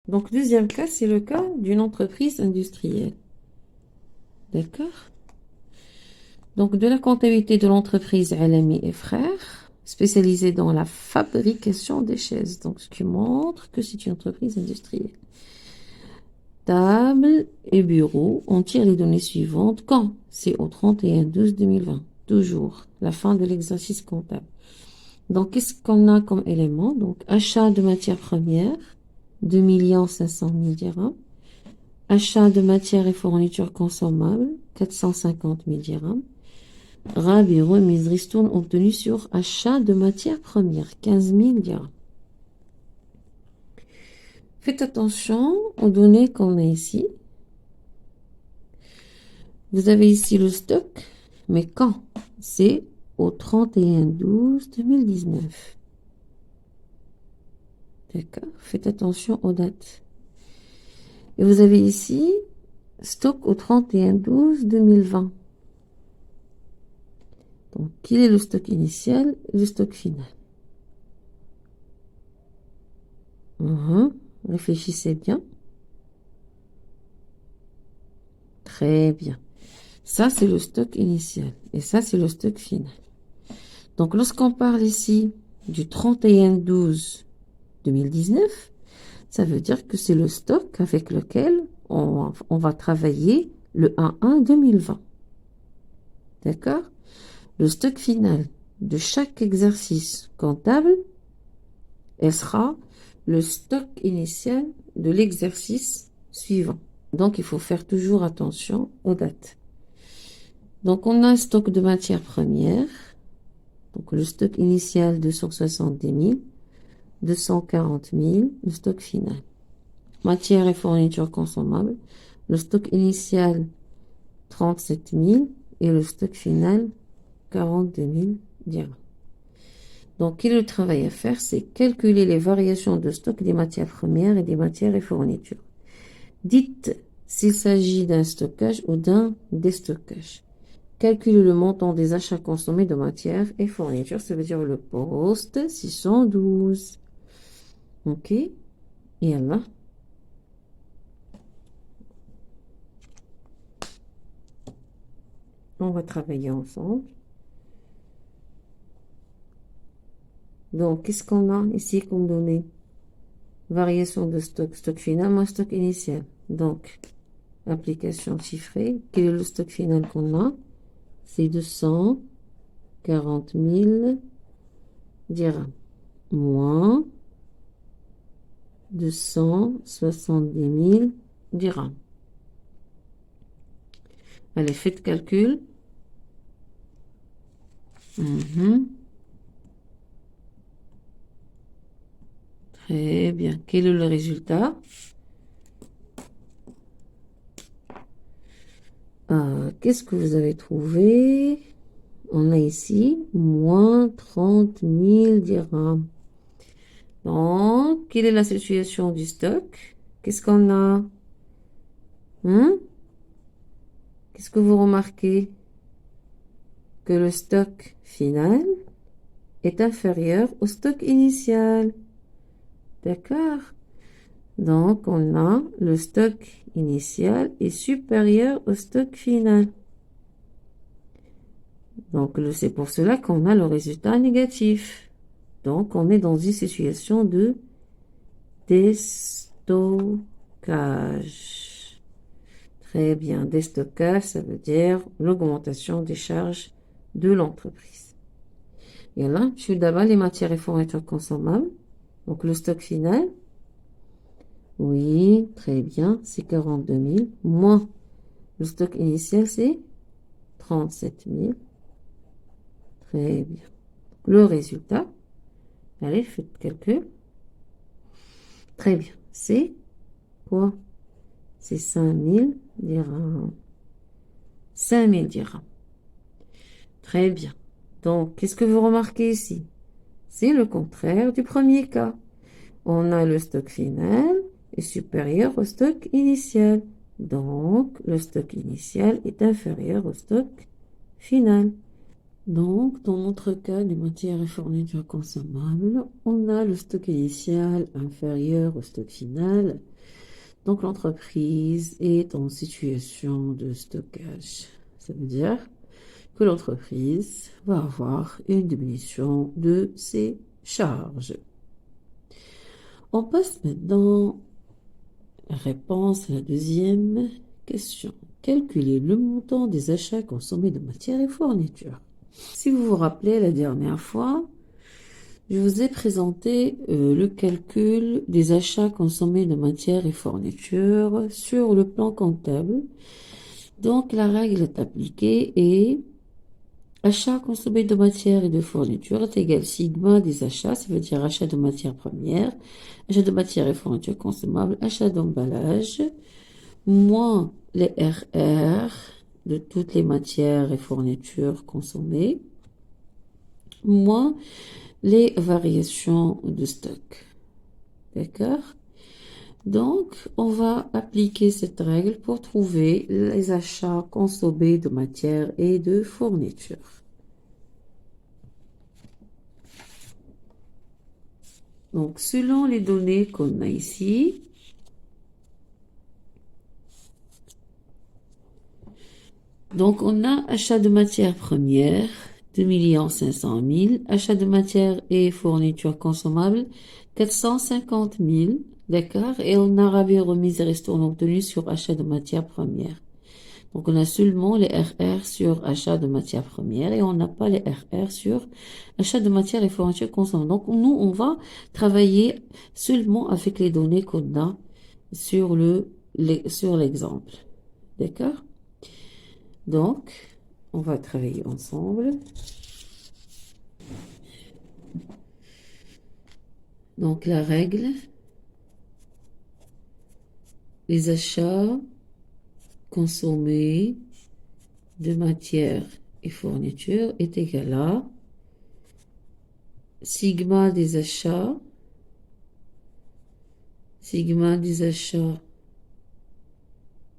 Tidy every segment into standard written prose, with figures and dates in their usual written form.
Donc, deuxième cas, c'est le cas d'une entreprise industrielle. D'accord? Donc, de la comptabilité de l'entreprise Alami et Frères, spécialisée dans la fabrication des chaises. Donc, ce qui montre que c'est une entreprise industrielle. Table et bureau, on tire les données suivantes. Quand? C'est au 31/12/2020. Toujours la fin de l'exercice comptable. Donc, qu'est-ce qu'on a comme élément? Donc, achat de matières premières, 2 500 000 dirhams. Achat de matières et fournitures consommables, 450 000 dirhams. Rabais, remise, ristourne obtenus sur achat de matières premières, 15 000 dirhams. Faites attention aux données qu'on a ici. Vous avez ici le stock, mais quand? C'est au 31/12/2019. D'accord? Faites attention aux dates. Et vous avez ici stock au 31/12/2020. Donc, quel est le stock initial et le stock final? Réfléchissez bien. Très bien. Ça, c'est le stock initial. Et ça, c'est le stock final. Donc, lorsqu'on parle ici du 31/12/2019, ça veut dire que c'est le stock avec lequel on va travailler le 1/1/2020. D'accord? Le stock final de chaque exercice comptable, elle sera le stock initial de l'exercice suivant. Donc, il faut faire toujours attention aux dates. Donc, on a un stock de matières premières. Donc, le stock initial, 270 000, 240 000, le stock final. Matières et fournitures consommables. Le stock initial, 37 000 et le stock final, 42 000 dirhams. Donc, quel est le travail à faire? C'est calculer les variations de stock des matières premières et des matières et fournitures. Dites s'il s'agit d'un stockage ou d'un déstockage. Calculez le montant des achats consommés de matières et fournitures, ça veut dire le poste 612. Ok? Et là, on va travailler ensemble. Donc, qu'est-ce qu'on a ici comme données? Variation de stock, stock final moins stock initial. Donc, application chiffrée. Quel est le stock final qu'on a? C'est 240 000 dirhams moins 270 000 dirhams. Allez, faites calcul. Très bien. Quel est le résultat? Qu'est-ce que vous avez trouvé? On a ici moins 30 000 dirhams. Donc, quelle est la situation du stock? Qu'est-ce qu'on a? Qu'est-ce que vous remarquez? Que le stock final est inférieur au stock initial. D'accord? Donc, on a le stock initial est supérieur au stock final. Donc, c'est pour cela qu'on a le résultat négatif. Donc, on est dans une situation de déstockage. Très bien. Déstockage, ça veut dire l'augmentation des charges de l'entreprise. Et là, je suis d'abord les matières et fournitures consommables. Donc, le stock final. Oui, très bien. C'est 42 000. Moins le stock initial, c'est 37 000. Très bien. Le résultat. Allez, faites le calcul. Très bien. C'est quoi? C'est 5 000 dirhams. 5 000 dirhams. Très bien. Donc, qu'est-ce que vous remarquez ici? C'est le contraire du premier cas. On a le stock final est supérieur au stock initial. Donc, le stock initial est inférieur au stock final. Donc, dans notre cas des matières et fournitures consommables, on a le stock initial inférieur au stock final. Donc, l'entreprise est en situation de stockage. Ça veut dire que l'entreprise va avoir une diminution de ses charges. On passe maintenant à la réponse à la deuxième question. Calculer le montant des achats consommés de matières et fournitures. Si vous vous rappelez la dernière fois, je vous ai présenté le calcul des achats consommés de matières et fournitures sur le plan comptable. Donc la règle est appliquée et achat consommé de matières et de fournitures est égal sigma des achats, ça veut dire achat de matières premières, achat de matières et fournitures consommables, achat d'emballage, moins les RR de toutes les matières et fournitures consommées, moins les variations de stock. D'accord? Donc, on va appliquer cette règle pour trouver les achats consommés de matières et de fournitures. Donc, selon les données qu'on a ici, donc on a achat de matières premières, 2 500 000, achat de matières et fournitures consommables, 450 000, d'accord, et on a rabais, remise et ristournes obtenus sur achat de matières premières. Donc, on a seulement les RR sur achat de matières premières et on n'a pas les RR sur achat de matières et fournitures consommables. Donc, nous, on va travailler seulement avec les données qu'on a sur l'exemple. D'accord? Donc, on va travailler ensemble. Donc, la règle, les achats consommés de matières et fournitures est égal à sigma des achats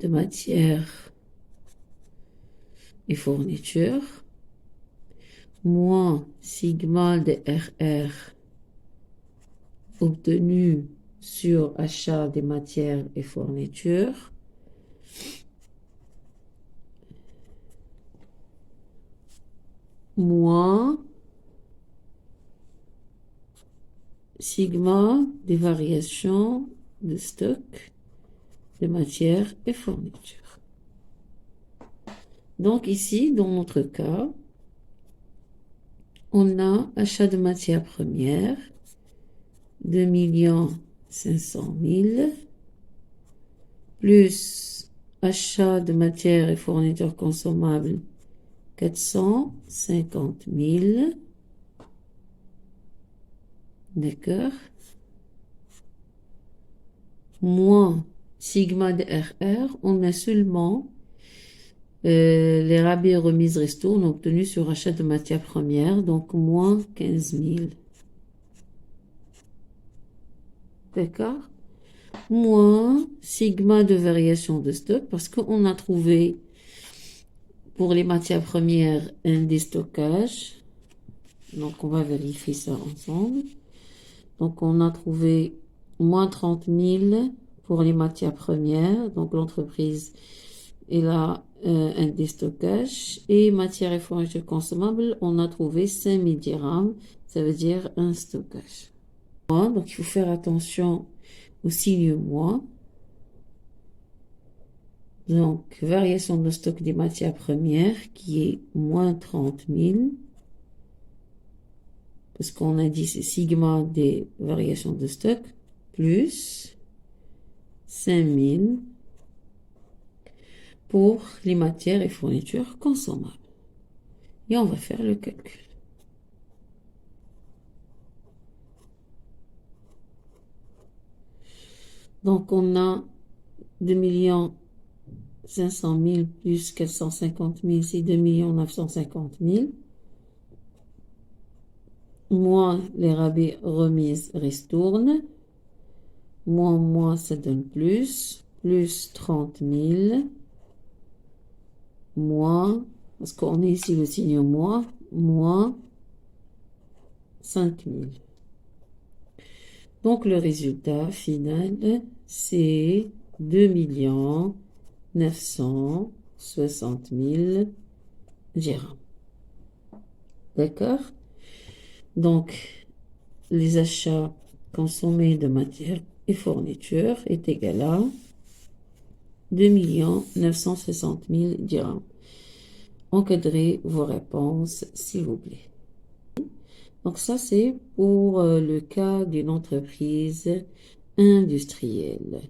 de matières et fournitures, moins sigma des RR obtenus sur achat des matières et fournitures, moins sigma des variations de stock de matières et fournitures. Donc ici, dans notre cas, on a achat de matières premières, 2 500 000, plus achat de matières et fournitures consommables, 450 000. D'accord. Moins sigma de RR, on a seulement les rabais, remises, ristournes obtenus sur achat de matières premières, donc moins 15 000. D'accord? Moins sigma de variation de stock, parce qu'on a trouvé pour les matières premières un déstockage. Donc, on va vérifier ça ensemble. Donc, on a trouvé moins 30 000 pour les matières premières. Donc, l'entreprise est là un déstockage. Et matières et fournitures consommables, on a trouvé 5 000 dirhams. Ça veut dire un stockage. Donc, il faut faire attention au signe moins. Donc, variation de stock des matières premières qui est moins 30 000. Parce qu'on a dit c'est sigma des variations de stock plus 5000 pour les matières et fournitures consommables. Et on va faire le calcul. Donc on a 2 500 000 plus 450 000, c'est 2 950 000. Moins les rabais, remises, ristournes. Moins, ça donne plus 30 000. Moins, parce qu'on est ici le signe moins, moins 5 000. Donc, le résultat final, c'est 2 960 000 dirhams. D'accord? Donc, les achats consommés de matières et fournitures est égal à 2 960 000 dirhams. Encadrez vos réponses, s'il vous plaît. Donc ça, c'est pour le cas d'une entreprise industrielle.